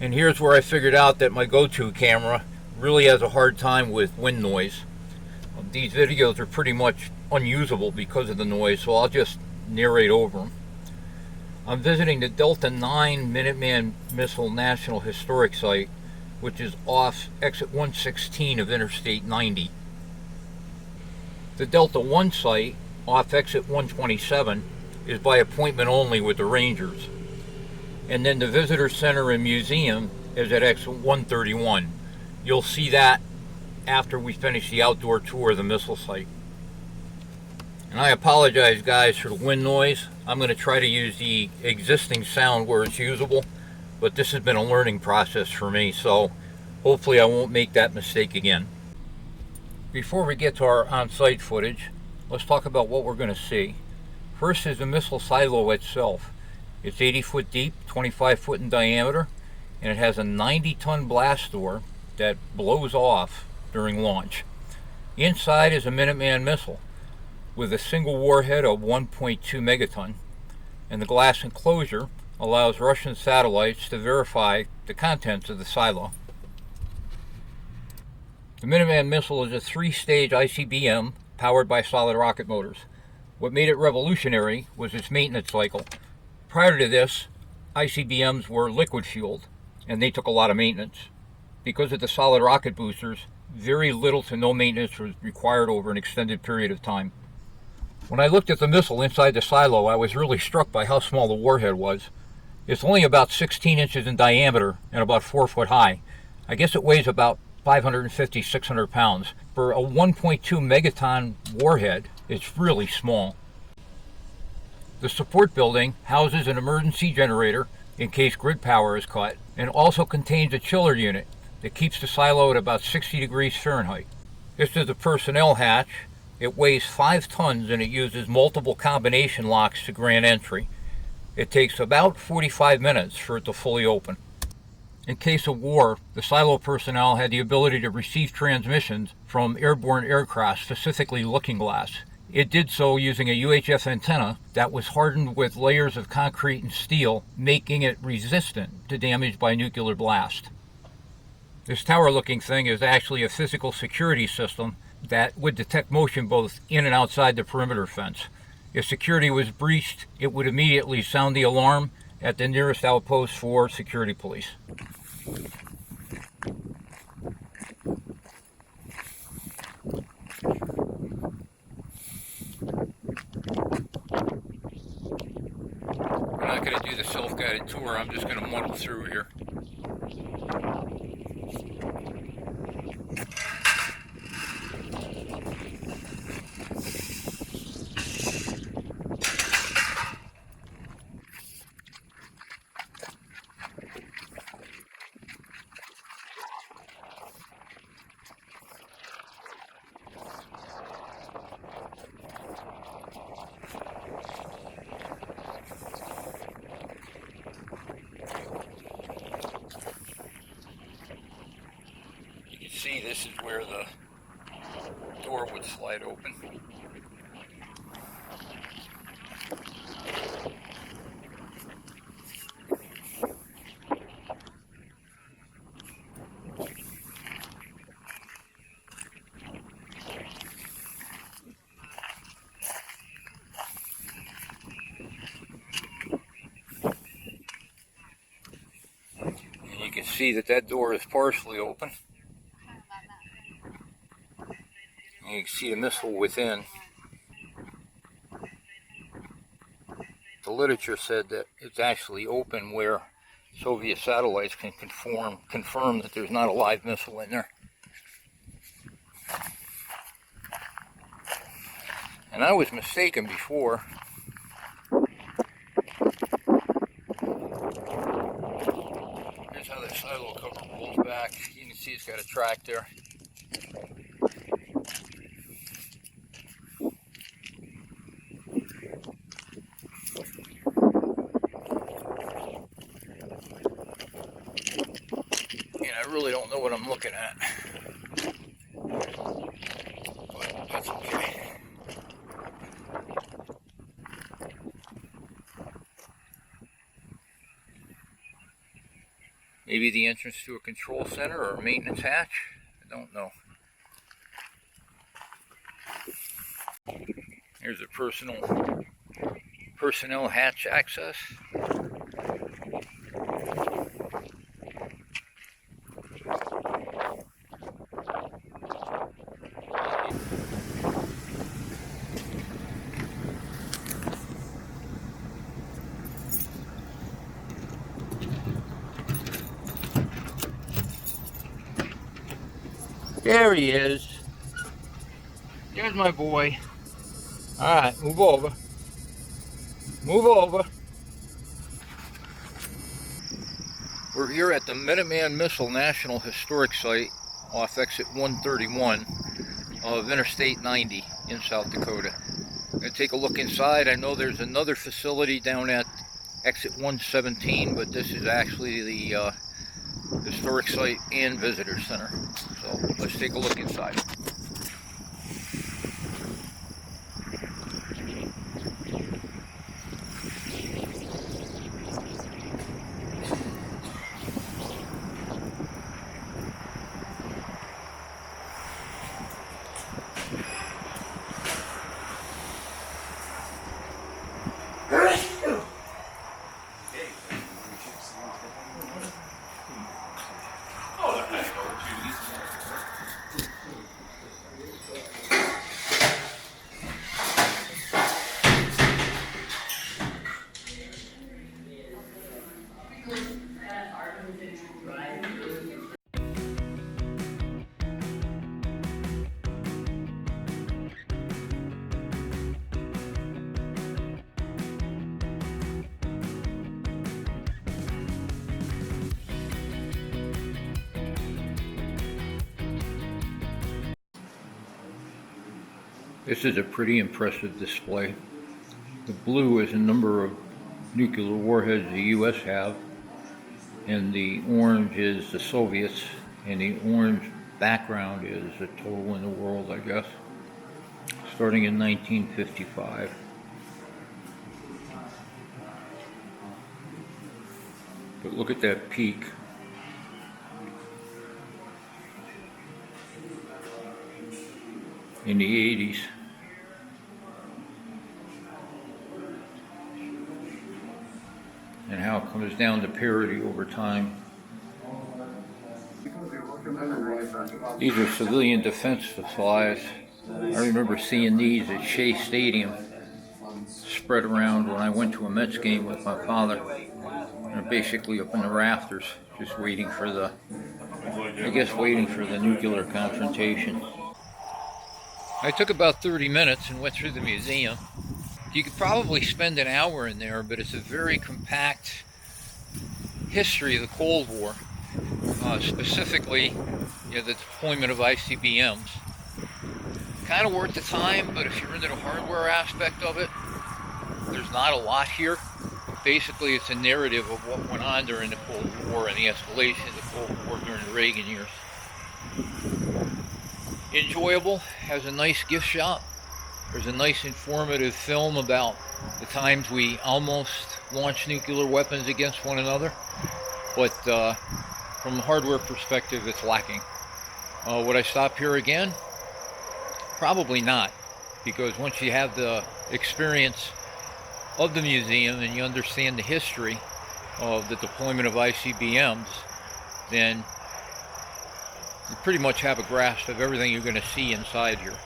And here's where I figured out that my go-to camera really has a hard time with wind noise. These videos are pretty much unusable because of the noise, so I'll just narrate over them. I'm visiting the Delta 9 Minuteman Missile National Historic Site, which is off exit 116 of Interstate 90. The Delta 1 site, off exit 127, is by appointment only with the Rangers. And then the Visitor Center and Museum is at exit 131. You'll see that after we finish the outdoor tour of the missile site. And I apologize, guys, for the wind noise. I'm going to try to use the existing sound where it's usable, but this has been a learning process for me, so hopefully I won't make that mistake again. Before we get to our on-site footage, let's talk about what we're going to see. First is the missile silo itself. It's 80 foot deep, 25 foot in diameter, and it has a 90-ton blast door that blows off during launch. Inside is a Minuteman missile with a single warhead of 1.2 megaton, and the glass enclosure allows Russian satellites to verify the contents of the silo. The Minuteman missile is a 3-stage ICBM powered by solid rocket motors. What made it revolutionary was its maintenance cycle. Prior to this, ICBMs were liquid fueled, and they took a lot of maintenance. Because of the solid rocket boosters, very little to no maintenance was required over an extended period of time. When I looked at the missile inside the silo, I was really struck by how small the warhead was. It's only about 16 inches in diameter and about 4 foot high. I guess it weighs about 550, 600 pounds. For a 1.2 megaton warhead, it's really small. The support building houses an emergency generator in case grid power is cut, and also contains a chiller unit that keeps the silo at about 60 degrees Fahrenheit. This is the personnel hatch. It weighs 5 tons and it uses multiple combination locks to grant entry. It takes about 45 minutes for it to fully open. In case of war, the silo personnel had the ability to receive transmissions from airborne aircraft, specifically Looking Glass. It did so using a UHF antenna that was hardened with layers of concrete and steel, making it resistant to damage by nuclear blast. This tower-looking thing is actually a physical security system that would detect motion both in and outside the perimeter fence. If security was breached, it would immediately sound the alarm at the nearest outpost for security police. I'm not going to do the self-guided tour, I'm just going to muddle through here. See, this is where the door would slide open. And you can see that that door is partially open. You can see the missile within. The literature said that it's actually open where Soviet satellites can confirm that there's not a live missile in there. And I was mistaken before. Here's how the silo cover rolls back. You can see it's got a track there. I really don't know what I'm looking at, but that's okay. Maybe the entrance to a control center or a maintenance hatch. I don't know. Here's a personnel hatch access. There he is. There's my boy. Alright, move over. Move over. We're here at the Minuteman Missile National Historic Site off exit 131 of Interstate 90 in South Dakota. I'm going to take a look inside. I know there's another facility down at exit 117, but this is actually the historic site and visitor center. So let's take a look inside. This is a pretty impressive display. The blue is a number of nuclear warheads the US have, and the orange is the Soviets, and the orange background is the total in the world, I guess, starting in 1955. But look at that peak. In the 80s. And how it comes down to parity over time. These are civilian defense supplies. I remember seeing these at Shea Stadium spread around when I went to a Mets game with my father. And basically up in the rafters, just waiting for the, waiting for the nuclear confrontation. I took about 30 minutes and went through the museum. You could probably spend an hour in there, but it's a very compact history of the Cold War, specifically the deployment of ICBMs. Kind of worth the time, but if you're into the hardware aspect of it, there's not a lot here. Basically, it's a narrative of what went on during the Cold War and the escalation of the Cold War during the Reagan years. Enjoyable, has a nice gift shop. There's a nice informative film about the times we almost launched nuclear weapons against one another, but from a hardware perspective, it's lacking. Would I stop here again? Probably not, because once you have the experience of the museum and you understand the history of the deployment of ICBMs, then you pretty much have a grasp of everything you're going to see inside here.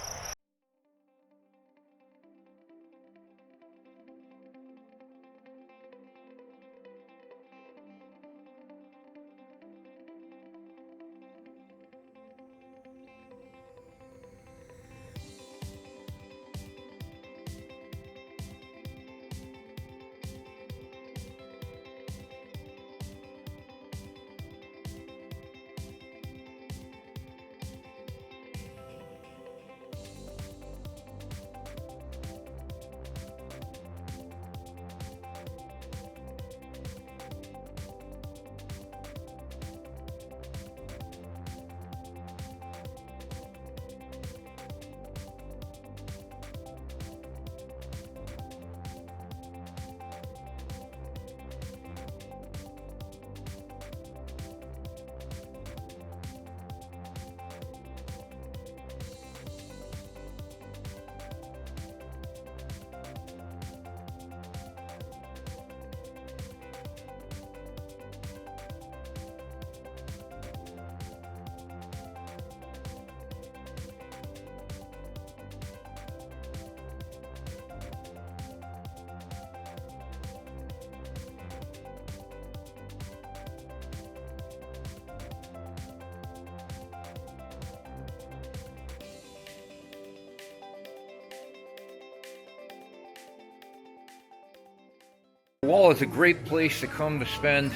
Wall is a great place to come to spend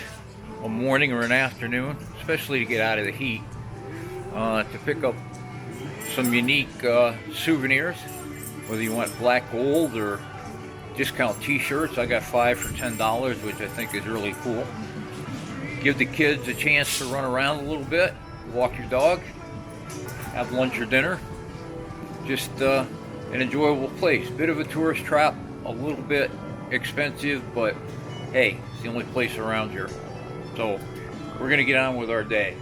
a morning or an afternoon, especially to get out of the heat, to pick up some unique souvenirs, whether you want black gold or discount t-shirts. I got 5 for $10, which I think is really cool. Give the kids a chance to run around a little bit, walk your dog, have lunch or dinner. Just an enjoyable place. Bit of a tourist trap, a little bit expensive, but hey, it's the only place around here. So we're gonna get on with our day.